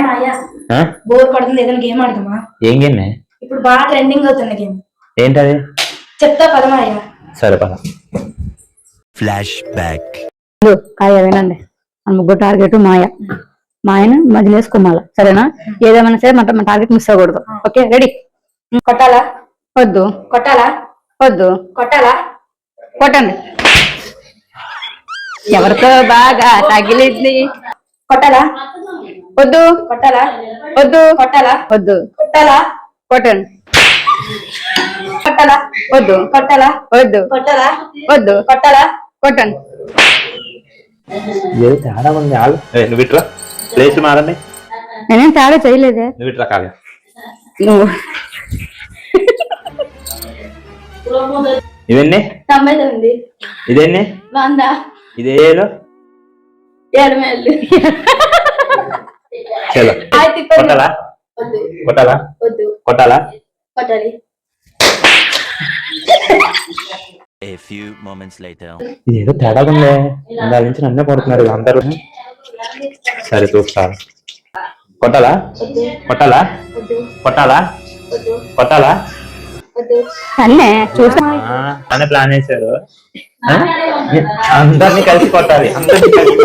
మాయా bore పడుతుంది ఏదైనా game ఆడదామా? ఏం గేమ్? ఇప్పుడు బాగా ట్రెండింగ్ అవుతున్న గేమ్. ఏంటది? చెప్తా పదమాయా. సరే పద. Flash back. కాయ వినండి, మన ముగ్గురు టార్గెట్ మాయను మధ్యలో వేసుకోమాల, సరేనా? ఏదేమైనా సరే మన టార్గెట్ మిస్ అవ్వకూడదు. Okay, ready? కొట్టాలా? వద్దు. కొట్టాలా? వద్దు. కొట్టాలా? కొట్టండి. ఎవరితో బాగా తగిలింది? కొట్టాలా? వద్దు. కొట్టాలా? వద్దు. కొట్టాలా? వద్దు. కొట్టాలా? కొట్టండి. కొట్టాలా? వద్దు. కొట్టాలా? వద్దు. కొట్టాలా? వద్దు. కొట్టాలా? కొట్టండి. తేడా ఉంది. నువ్వు ఇట్లా ప్లేస్ మారండి. నేనేం తేడా చేయలేదే. నువ్వు ఇట్లా కాదు. నువ్వు ఇవన్నీ 99. ఇదేన్ని 100. ఇదేలో 7 చలో కొట్టాలా? కొట్టాలా? కొట్టాలా? కొట్టాలి. A few moments later. ఇదేదో తేడా ఉందే. దాని నుంచి నన్నే కొడుతున్నారు అందరూ. సరే చూస్తాను. కొట్టాలా? కొట్టాలా? కొట్టాలా? కొట్టాలా? అన్నే చూస్తా. అనే ప్లాన్ వేశారు. అందరినీ కలిసి కొట్టాలి. అందరినీ కలిసి